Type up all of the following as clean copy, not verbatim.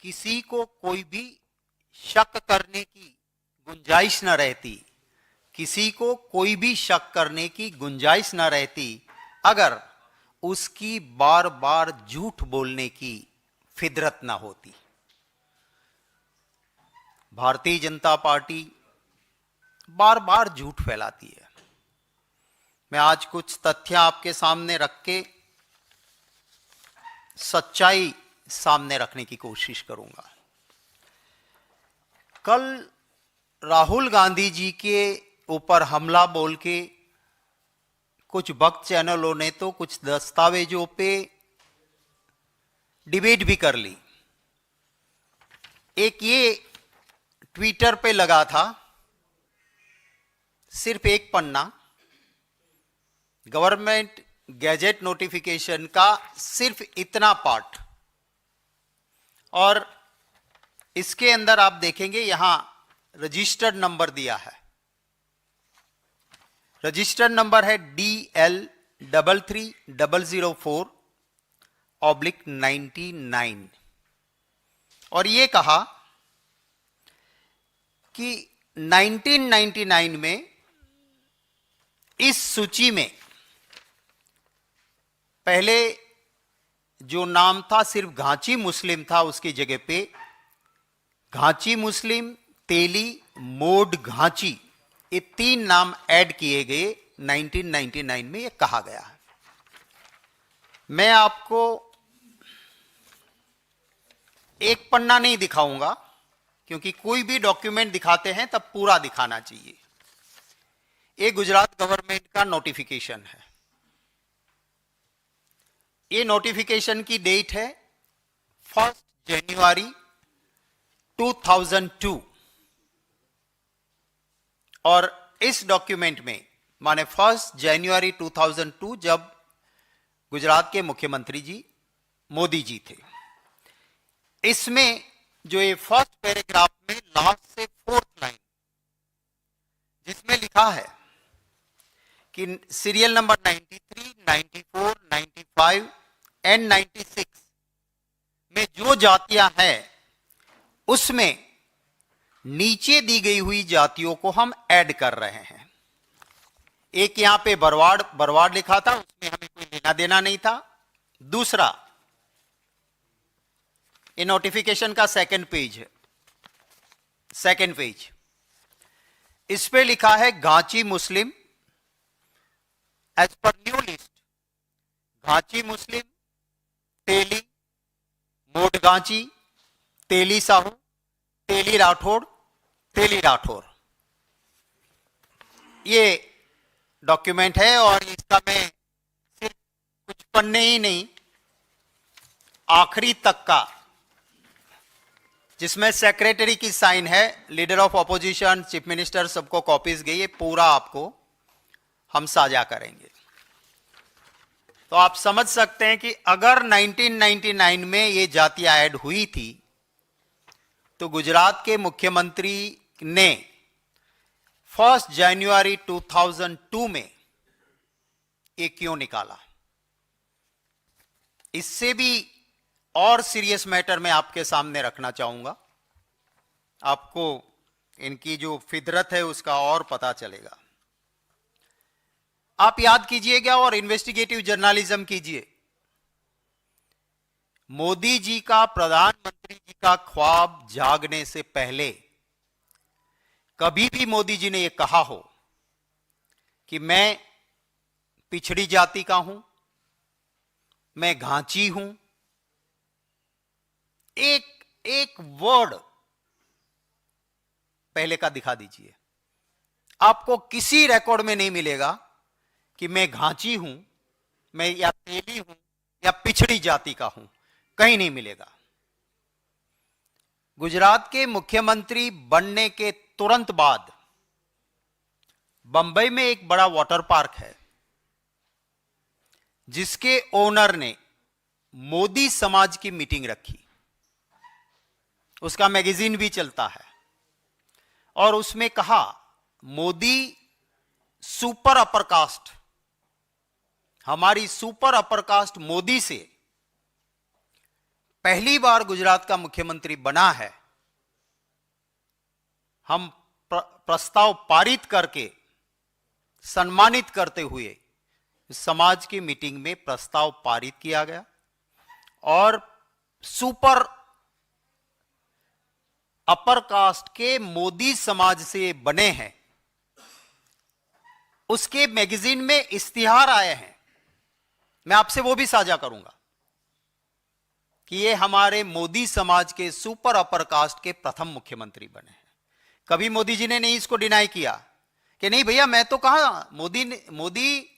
किसी को कोई भी शक करने की गुंजाइश न रहती, किसी को कोई भी शक करने की गुंजाइश न रहती अगर उसकी बार बार झूठ बोलने की फितरत न होती। भारतीय जनता पार्टी बार बार झूठ फैलाती है। मैं आज कुछ तथ्य आपके सामने रख के सच्चाई सामने रखने की कोशिश करूंगा। कल राहुल गांधी जी के ऊपर हमला बोल के कुछ भक्त चैनलों ने तो कुछ दस्तावेजों पे डिबेट भी कर ली। एक ये ट्विटर पे लगा था, सिर्फ एक पन्ना, गवर्नमेंट गैजेट नोटिफिकेशन का सिर्फ इतना पार्ट, और इसके अंदर आप देखेंगे यहां रजिस्टर्ड नंबर दिया है। रजिस्टर्ड नंबर है DL33004/99 और ये कहा कि 1999 में इस सूची में पहले जो नाम था सिर्फ घांची मुस्लिम था, उसकी जगह पे घांची मुस्लिम, तेली, मोड घांची, ये 3 नाम ऐड किए गए 1999 में, ये कहा गया है। मैं आपको एक पन्ना नहीं दिखाऊंगा क्योंकि कोई भी डॉक्यूमेंट दिखाते हैं तब पूरा दिखाना चाहिए। ये गुजरात गवर्नमेंट का नोटिफिकेशन है। ये नोटिफिकेशन की डेट है 1 जनवरी 2002 और इस डॉक्यूमेंट में माने 1 जनवरी 2002 जब गुजरात के मुख्यमंत्री जी मोदी जी थे, इसमें जो ये फर्स्ट पैराग्राफ में लास्ट से 4th लाइन जिसमें लिखा है कि सीरियल नंबर 93, 94, 95 एंड 96 में जो जातियां हैं उसमें नीचे दी गई हुई जातियों को हम ऐड कर रहे हैं। एक यहां पे बरवाड़ लिखा था, उसमें हमें कोई लेना देना नहीं था। दूसरा, ये नोटिफिकेशन का सेकंड पेज, इस पे लिखा है Ghanchi Muslim as per new list, Ghanchi Muslim, Teli, Modh Ghanchi, Teli Sahu, Teli Rathod, ये डॉक्यूमेंट है और इसका मैं सिर्फ कुछ पन्ने ही नहीं, आखिरी तक का, जिसमें सेक्रेटरी की साइन है, leader of opposition, chief minister, सबको कॉपीज गई, ये पूरा आपको हम साझा करेंगे। तो आप समझ सकते हैं कि अगर 1999 में ये जातियां ऐड हुई थी तो गुजरात के मुख्यमंत्री ने 1 जनवरी 2002 में ये क्यों निकाला। इससे भी और सीरियस मैटर मैं आपके सामने रखना चाहूंगा, आपको इनकी जो फितरत है उसका और पता चलेगा। आप याद कीजिएगा और इन्वेस्टिगेटिव जर्नलिज्म कीजिए। मोदी जी का, प्रधानमंत्री जी का ख्वाब जागने से पहले कभी भी मोदी जी ने यह कहा हो कि मैं पिछड़ी जाति का हूं, मैं घांची हूं, एक वर्ड पहले का दिखा दीजिए। आपको किसी रिकॉर्ड में नहीं मिलेगा कि मैं घांची हूं, मैं या तेली हूं या पिछड़ी जाति का हूं, कहीं नहीं मिलेगा। गुजरात के मुख्यमंत्री बनने के तुरंत बाद बंबई में एक बड़ा वाटर पार्क है जिसके ओनर ने मोदी समाज की मीटिंग रखी। उसका मैगजीन भी चलता है और उसमें कहा मोदी सुपर अपर कास्ट, हमारी सुपर अपर कास्ट मोदी से पहली बार गुजरात का मुख्यमंत्री बना है, हम प्रस्ताव पारित करके सम्मानित करते हुए समाज की मीटिंग में प्रस्ताव पारित किया गया और सुपर अपर कास्ट के मोदी समाज से बने हैं, उसके मैगजीन में इश्तिहार आए हैं। मैं आपसे वो भी साझा करूंगा कि ये हमारे मोदी समाज के सुपर अपर कास्ट के प्रथम मुख्यमंत्री बने हैं। कभी मोदी जी ने नहीं इसको डिनाई किया कि नहीं भैया मैं तो कहा मोदी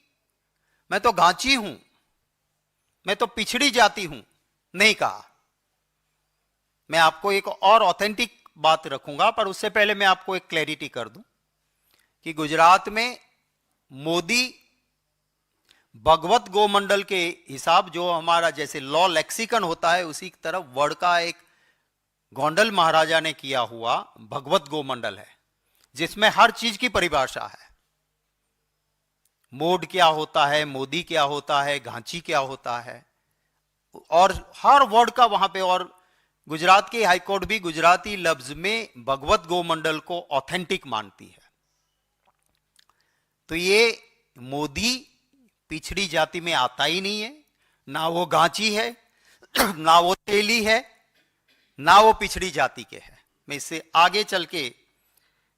मैं तो घांची हूं, मैं तो पिछड़ी जाति हूं, नहीं कहा। मैं आपको एक और ऑथेंटिक बात रखूंगा, पर उससे पहले मैं आपको एक क्लैरिटी कर दूं कि गुजरात में मोदी भगवत गोमंडल के हिसाब, जो हमारा जैसे लॉ लेक्सिकन होता है उसी की तरफ वर्ड का एक गोंडल महाराजा ने किया हुआ भगवत गोमंडल है, जिसमें हर चीज की परिभाषा है। मोड क्या होता है, मोदी क्या होता है, घांची क्या होता है, और हर वर्ड का वहां पे। और गुजरात की हाईकोर्ट भी गुजराती लफ्ज में भगवत गोमंडल को ऑथेंटिक मानती है। तो ये मोदी पिछड़ी जाति में आता ही नहीं है, ना वो घांची है, ना वो तेली है, ना वो पिछड़ी जाति के है। मैं इससे आगे चल के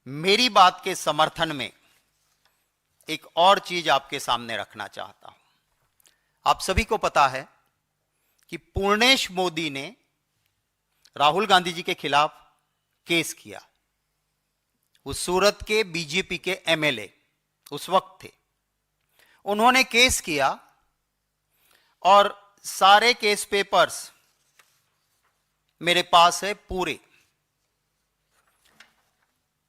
मेरी बात के समर्थन में एक और चीज आपके सामने रखना चाहता हूं। आप सभी को पता है कि पूर्णेश मोदी ने राहुल गांधी जी के खिलाफ केस किया। वो सूरत के बीजेपी के एमएलए उस वक्त थे। उन्होंने केस किया और सारे केस पेपर्स मेरे पास है पूरे।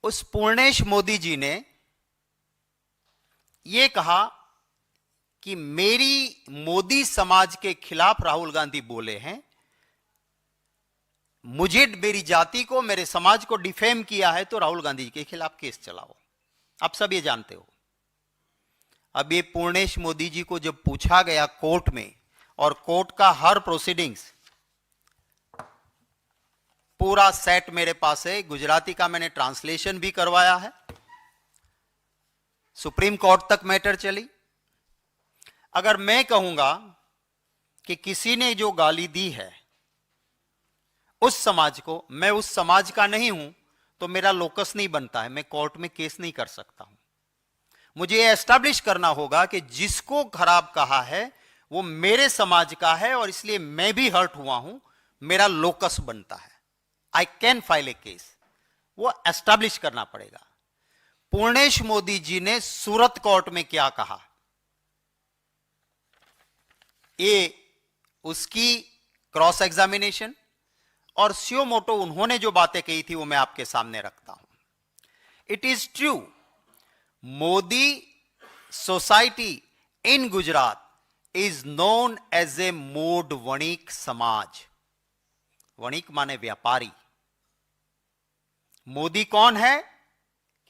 उस पूर्णेश मोदी जी ने यह कहा कि मेरी मोदी समाज के खिलाफ राहुल गांधी बोले हैं, मुझे, मेरी जाति को, मेरे समाज को डिफेम किया है, तो राहुल गांधी के खिलाफ केस चलाओ। आप सब ये जानते हो। अब ये पूर्णेश मोदी जी को जब पूछा गया कोर्ट में, और कोर्ट का हर प्रोसीडिंग्स पूरा सेट मेरे पास है, गुजराती का मैंने ट्रांसलेशन भी करवाया है, सुप्रीम कोर्ट तक मैटर चली। अगर मैं कहूंगा कि किसी ने जो गाली दी है उस समाज को, मैं उस समाज का नहीं हूं, तो मेरा लोकस नहीं बनता है, मैं कोर्ट में केस नहीं कर सकता हूं। मुझे यह एस्टैब्लिश करना होगा कि जिसको खराब कहा है वो मेरे समाज का है और इसलिए मैं भी हर्ट हुआ हूं, मेरा लोकस बनता है। I can file A case, वो एस्टैब्लिश करना पड़ेगा। पूर्णेश मोदी जी ने सूरत कोर्ट में क्या कहा, ये उसकी क्रॉस एग्जामिनेशन और स्यो मोटो उन्होंने जो बातें कही थी वो मैं आपके सामने रखता हूं। It is true, Modi society in Gujarat is known as a Modh Vanik Samaj. Vanik माने व्यापारी। मोदी कौन है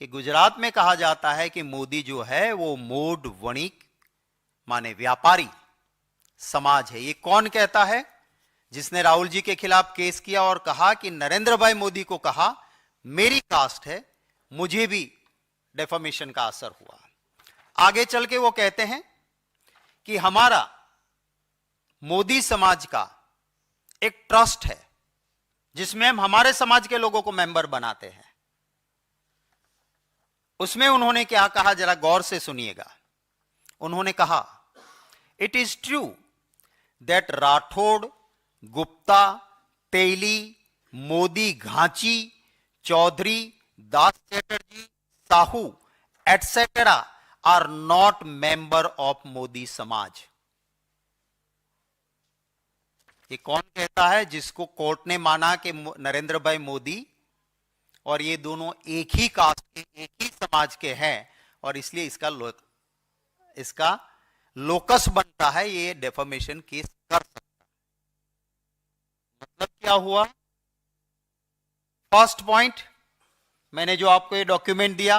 कि गुजरात में कहा जाता है कि मोदी जो है वो मोड वणिक माने व्यापारी समाज है। ये कौन कहता है? जिसने राहुल जी के खिलाफ केस किया और कहा कि नरेंद्र भाई मोदी को कहा मेरी कास्ट है, मुझे भी डेफामेशन का असर हुआ। आगे चल के वो कहते हैं कि हमारा मोदी समाज का एक ट्रस्ट है जिसमें हम हमारे समाज के लोगों को मेंबर बनाते हैं। उसमें उन्होंने क्या कहा, जरा गौर से सुनिएगा। उन्होंने कहा, it is true that Rathore, Gupta, Teli, Modi, Ghanchi, Chaudhary, Das Chatterjee, Sahu etcetera are not member of Modi समाज। ये कौन कहता है? जिसको कोर्ट ने माना कि नरेंद्र भाई मोदी और ये दोनों एक ही कास्ट के, एक ही समाज के हैं और इसलिए इसका लोकस बनता है, ये डेफामेशन केस कर सकता है। मतलब क्या हुआ? फर्स्ट पॉइंट, मैंने जो आपको ये डॉक्यूमेंट दिया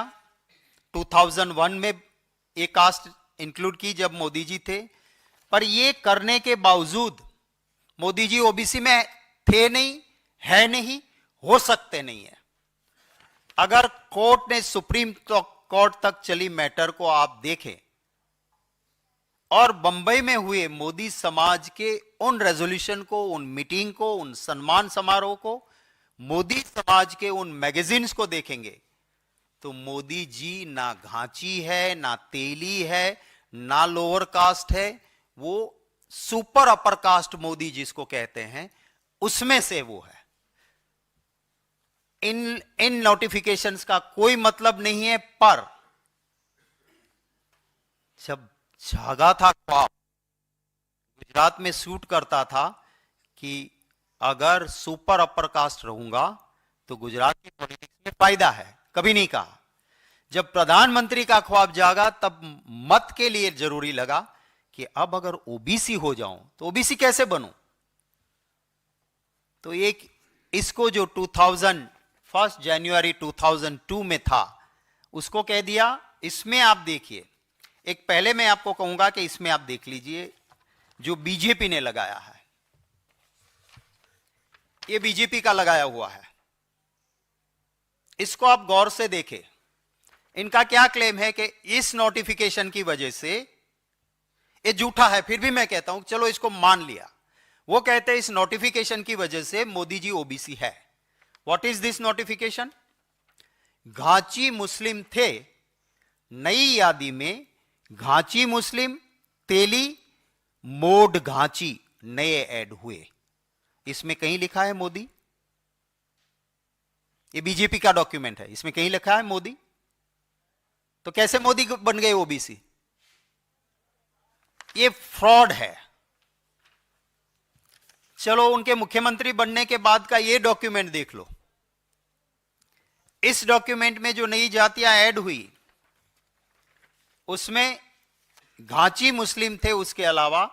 2001 में ये कास्ट इंक्लूड की जब मोदी जी थे, पर ये करने के बावजूद मोदी जी ओबीसी में थे नहीं, है नहीं, हो सकते नहीं है। अगर कोर्ट ने सुप्रीम कोर्ट तक चली मैटर को आप देखें और बंबई में हुए मोदी समाज के उन रेजोल्यूशन को, उन मीटिंग को, उन सम्मान समारोह को, मोदी समाज के उन मैगजीन्स को देखेंगे तो मोदी जी ना घांची है, ना तेली है, ना लोअर कास्ट है, वो सुपर अपर कास्ट मोदी जिसको कहते हैं उसमें से वो है। इन नोटिफिकेशंस का कोई मतलब नहीं है, पर जब जागा था ख्वाब, गुजरात में शूट करता था कि अगर सुपर अपर कास्ट रहूंगा तो गुजरात की पॉलिटिक्स में फायदा है, कभी नहीं कहा। जब प्रधानमंत्री का ख्वाब जागा तब मत के लिए जरूरी लगा कि अब अगर ओबीसी हो जाऊं तो ओबीसी कैसे बनूं। तो एक इसको जो 1 जनवरी 2002 में था उसको कह दिया। इसमें आप देखिए, एक पहले मैं आपको कहूंगा कि इसमें आप देख लीजिए जो बीजेपी ने लगाया है, ये बीजेपी का लगाया हुआ है, इसको आप गौर से देखें। इनका क्या क्लेम है कि इस नोटिफिकेशन की वजह से, ये झूठा है फिर भी मैं कहता हूं चलो इसको मान लिया, वो कहते हैं इस नोटिफिकेशन की वजह से मोदी जी ओबीसी है। What is this notification? Ghanchi Muslim थे, नई यादी में घांची मुस्लिम, तेली, मोड घांची नए ऐड हुए। इसमें कहीं लिखा है मोदी? ये बीजेपी का डॉक्यूमेंट है, इसमें कहीं लिखा है मोदी? तो कैसे मोदी बन गए ओबीसी? ये फ्रॉड है। चलो उनके मुख्यमंत्री बनने के बाद का ये डॉक्यूमेंट देख लो। इस डॉक्यूमेंट में जो नई जातियां ऐड हुई उसमें घांची मुस्लिम थे, उसके अलावा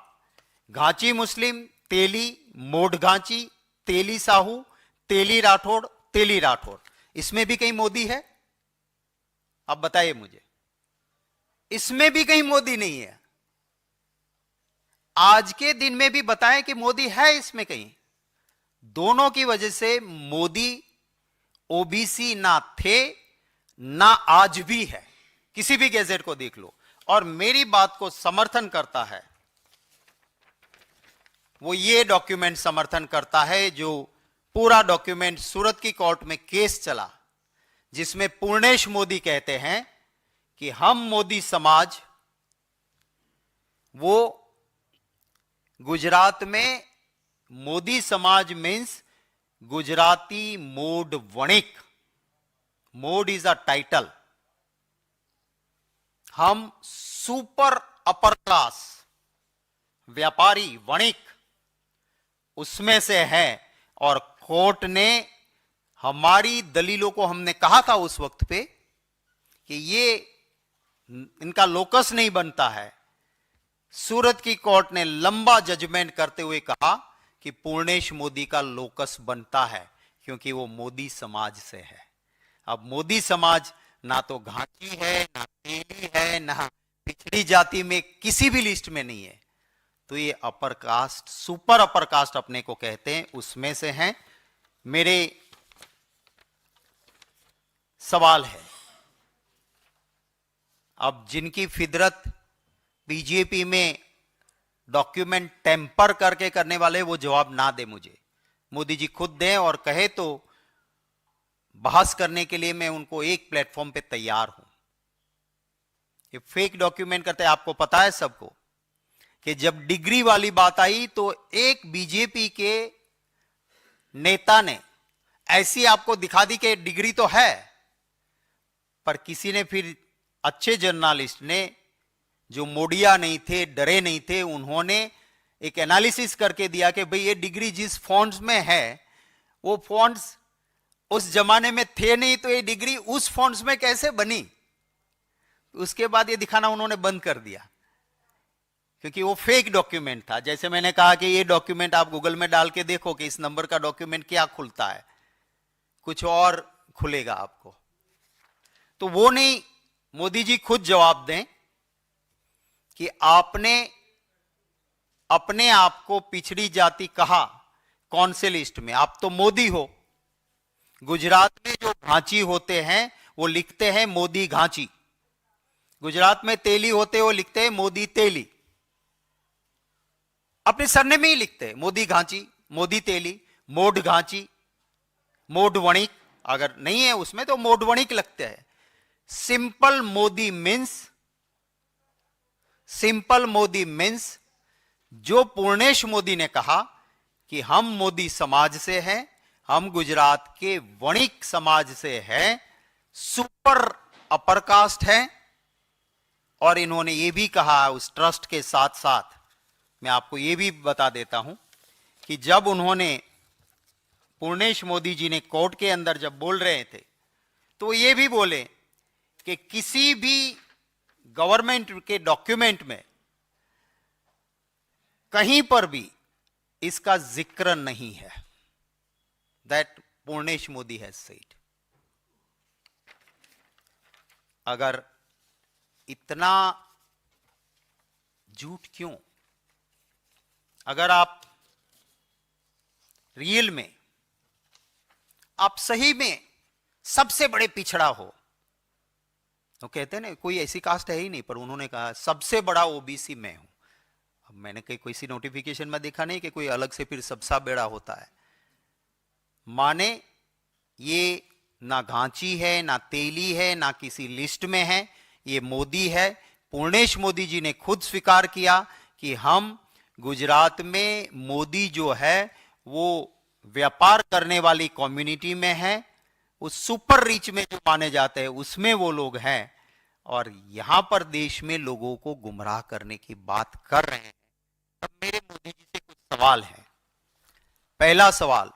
घांची मुस्लिम, तेली, मोड घांची, तेली साहू, तेली राठौड़, तेली राठौड़, इसमें भी कहीं मोदी है? आप बताइए मुझे, इसमें भी कहीं मोदी नहीं है। आज के दिन में भी बताएं कि मोदी है इसमें कहीं। दोनों की वजह से मोदी ओबीसी ना थे ना आज भी है, किसी भी गैजेट को देख लो। और मेरी बात को समर्थन करता है वो ये डॉक्यूमेंट समर्थन करता है, जो पूरा डॉक्यूमेंट सूरत की कोर्ट में केस चला जिसमें पूर्णेश मोदी कहते हैं कि हम मोदी समाज, वो गुजरात में मोदी समाज means Gujarati Modh Vanik, Modh is a title, हम सुपर अपर क्लास व्यापारी वणिक उसमें से हैं। और कोर्ट ने हमारी दलीलों को, हमने कहा था उस वक्त पे कि ये इनका लोकस नहीं बनता है, सूरत की कोर्ट ने लंबा जजमेंट करते हुए कहा कि पूर्णेश मोदी का लोकस बनता है क्योंकि वो मोदी समाज से है। अब मोदी समाज ना तो घांची है, ना तेली है, ना पिछड़ी जाति में किसी भी लिस्ट में नहीं है, तो ये upper caste, super upper caste अपने को कहते हैं, उसमें से हैं। मेरे सवाल है, अब जिनकी फिदरत बीजेपी में डॉक्यूमेंट टेम्पर करके करने वाले, वो जवाब ना दे मुझे, मोदी जी खुद दें और कहे तो बहस करने के लिए मैं उनको एक प्लेटफॉर्म पे तैयार हूं। ये फेक डॉक्यूमेंट करते हैं, आपको पता है सबको कि जब डिग्री वाली बात आई तो एक बीजेपी के नेता ने ऐसी आपको दिखा दी कि डिग्री तो है, पर किसी ने फिर, अच्छे जर्नलिस्ट ने जो मोडिया नहीं थे, डरे नहीं थे, उन्होंने एक एनालिसिस करके दिया कि भाई ये डिग्री जिस फॉन्ट्स में है वो फॉन्ट्स उस जमाने में थे नहीं, तो ये डिग्री उस फॉन्ट्स में कैसे बनी। उसके बाद ये दिखाना उन्होंने बंद कर दिया क्योंकि वो फेक डॉक्यूमेंट था। जैसे मैंने कहा कि ये डॉक्यूमेंट आप गूगल में डाल के देखो कि इस नंबर का डॉक्यूमेंट क्या खुलता है, कुछ और खुलेगा आपको। तो वो नहीं, मोदी जी खुद जवाब दें कि आपने अपने आप को पिछड़ी जाति कहा कौन से लिस्ट में? आप तो मोदी हो। गुजरात में जो घांची होते हैं वो लिखते हैं मोदी घांची। गुजरात में तेली होते वो लिखते हैं मोदी तेली। अपने सरनेम में ही लिखते हैं मोदी घांची, मोदी तेली, मोड घांची, मोड वणिक। अगर नहीं है उसमें तो मोड वणिक लगते हैं। सिंपल मोदी मीन्स जो पूर्णेश मोदी ने कहा कि हम मोदी समाज से हैं, हम गुजरात के वणिक समाज से हैं, सुपर अपर कास्ट है। और इन्होंने ये भी कहा उस ट्रस्ट के साथ साथ, मैं आपको ये भी बता देता हूं कि जब उन्होंने पूर्णेश मोदी जी ने कोर्ट के अंदर जब बोल रहे थे तो ये भी बोले कि किसी भी गवर्नमेंट के डॉक्यूमेंट में कहीं पर भी इसका जिक्र नहीं है। That Purnesh Modi has said. अगर इतना झूठ क्यों? अगर आप रियल में, आप सही में सबसे बड़े पिछड़ा हो, तो कहते हैं ना कोई ऐसी कास्ट है ही नहीं, पर उन्होंने कहा सबसे बड़ा ओबीसी मैं हूं। अब मैंने कहीं कोई सी नोटिफिकेशन में देखा नहीं कि कोई अलग से फिर सबसा बड़ा होता है। माने ये ना घांची है, ना तेली है, ना किसी लिस्ट में है, ये मोदी है। पूर्णेश मोदी जी ने खुद स्वीकार किया कि हम गुजरात में मोदी जो है वो व्यापार करने वाली कम्युनिटी में है, उस सुपर रिच में जो माने जाते हैं उसमें वो लोग हैं, और यहां पर देश में लोगों को गुमराह करने की बात कर रहे हैं। तब मेरे मोदी जी से कुछ सवाल है। पहला सवाल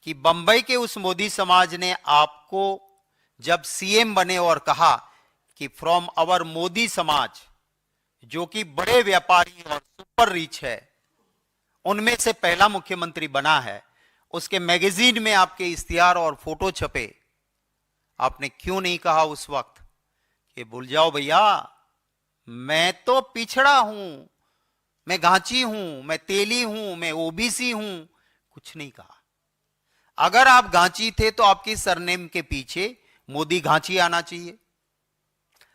कि बंबई के उस मोदी समाज ने आपको जब सीएम बने और कहा कि फ्रॉम आवर मोदी समाज, जो कि बड़े व्यापारी और सुपर रिच है, उनमें से पहला मुख्यमंत्री बना है, उसके मैगजीन में आपके इश्तिहार और फोटो छपे, आपने क्यों नहीं कहा उस वक्त कि भूल जाओ भैया, मैं तो पिछड़ा हूं, मैं घांची हूं, मैं तेली हूं, मैं ओबीसी हूं? कुछ नहीं कहा। अगर आप घांची थे तो आपकी सरनेम के पीछे मोदी घांची आना चाहिए।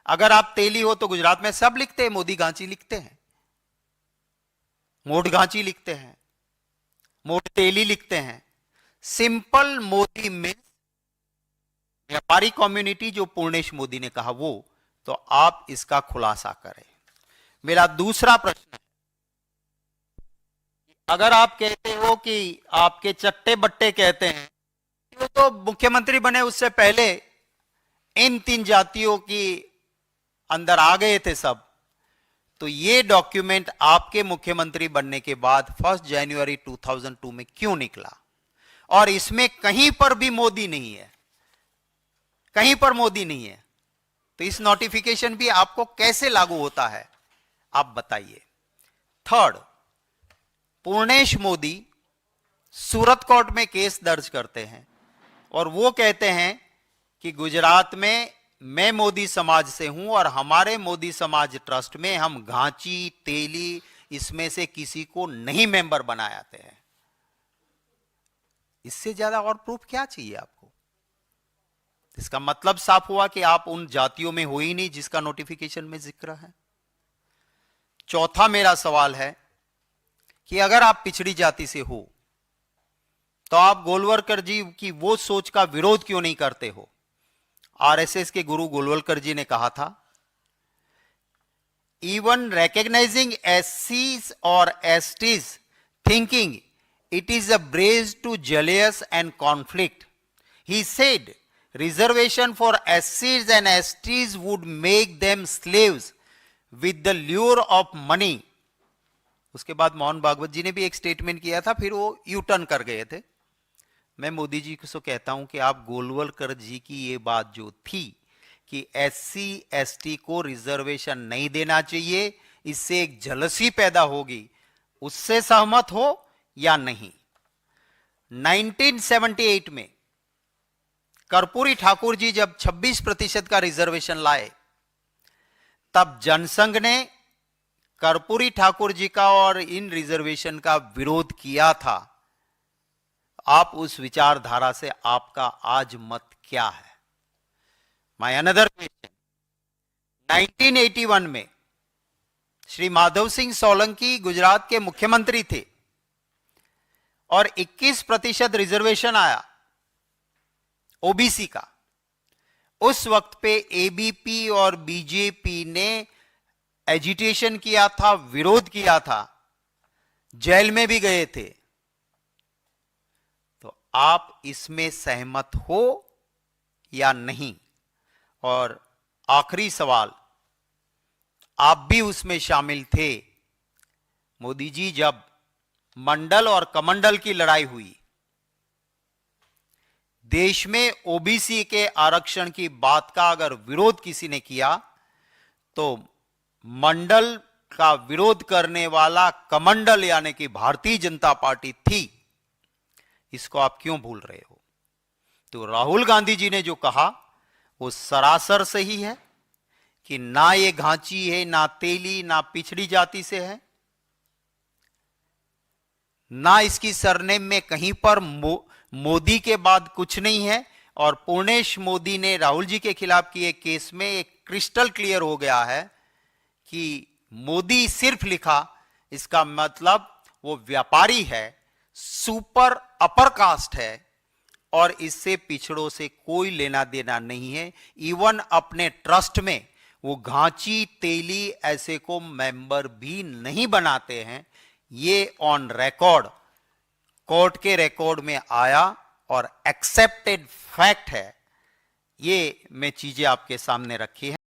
अगर आप तेली हो तो गुजरात में सब लिखते हैं मोदी घांची लिखते हैं, मोड घांची लिखते हैं, मोड तेली लिखते हैं। सिंपल मोदी मीन्स व्यापारी कम्युनिटी, जो पूर्णेश मोदी ने कहा वो। तो आप इसका खुलासा करें। मेरा दूसरा प्रश्न है, अगर आप कहते हो कि आपके चट्टे बट्टे कहते हैं कि वो तो मुख्यमंत्री बने उससे पहले इन तीन जातियों की अंदर आ गए थे सब, तो ये डॉक्यूमेंट आपके मुख्यमंत्री बनने के बाद 1 जनवरी 2002 में क्यों निकला? और इसमें कहीं पर भी मोदी नहीं है, कहीं पर मोदी नहीं है, तो इस नोटिफिकेशन भी आपको कैसे लागू होता है, आप बताइए। थर्ड, पूर्णेश मोदी सूरत कोर्ट में केस दर्ज करते हैं और वो कहते हैं कि गुजरात में मैं मोदी समाज से हूं और हमारे मोदी समाज ट्रस्ट में हम घांची, तेली, इसमें से किसी को नहीं मेंबर बनाते हैं। इससे ज्यादा और प्रूफ क्या चाहिए आपको? इसका मतलब साफ हुआ कि आप उन जातियों में हो ही नहीं जिसका नोटिफिकेशन में जिक्र है। चौथा मेरा सवाल है कि अगर आप पिछड़ी जाति से हो तो आप गोलवलकर जी की वो सोच का विरोध क्यों नहीं करते हो? आरएसएस के गुरु गोलवलकर जी ने कहा था, इवन रिकॉग्नाइजिंग एससीज और STs thinking it is a breeze to jealous and conflict. He said reservation for एससीज and STs would make them slaves with the lure of money. उसके बाद मोहन भागवत जी ने भी एक स्टेटमेंट किया था, फिर वो यू टर्न कर गए थे। मैं मोदी जी को कहता हूं कि आप गोलवलकर जी की ये बात जो थी कि एससी एसटी को रिजर्वेशन नहीं देना चाहिए, इससे एक जलसी पैदा होगी, उससे सहमत हो या नहीं? 1978 में कर्पूरी ठाकुर जी जब 26% का रिजर्वेशन लाए, तब जनसंघ ने कर्पूरी ठाकुर जी का और इन रिजर्वेशन का विरोध किया था, आप उस विचारधारा से आपका आज मत क्या है? माय अनदर क्वेश्चन, 1981 में श्री माधव सिंह सोलंकी गुजरात के मुख्यमंत्री थे और 21% रिजर्वेशन आया ओबीसी का। उस वक्त पे एबीपी और बीजेपी ने एजिटेशन किया था, विरोध किया था, जेल में भी गए थे। तो आप इसमें सहमत हो या नहीं? और आखिरी सवाल, आप भी उसमें शामिल थे मोदी जी जब मंडल और कमंडल की लड़ाई हुई, देश में ओबीसी के आरक्षण की बात का अगर विरोध किसी ने किया तो मंडल का विरोध करने वाला कमंडल यानी कि भारतीय जनता पार्टी थी। इसको आप क्यों भूल रहे हो? तो राहुल गांधी जी ने जो कहा वो सरासर सही है कि ना ये घांची है, ना तेली, ना पिछड़ी जाति से है, ना इसकी सरनेम में कहीं पर मोदी के बाद कुछ नहीं है। और पूर्णेश मोदी ने राहुल जी के खिलाफ किए केस में एक क्रिस्टल क्लियर हो गया है कि मोदी सिर्फ लिखा, इसका मतलब वो व्यापारी है, सुपर अपर कास्ट है और इससे पिछड़ों से कोई लेना देना नहीं है। इवन अपने ट्रस्ट में वो घांची तेली ऐसे को मेंबर भी नहीं बनाते हैं। ये ऑन रिकॉर्ड कोर्ट के रिकॉर्ड में आया और एक्सेप्टेड फैक्ट है। ये मैं चीजें आपके सामने रखी है।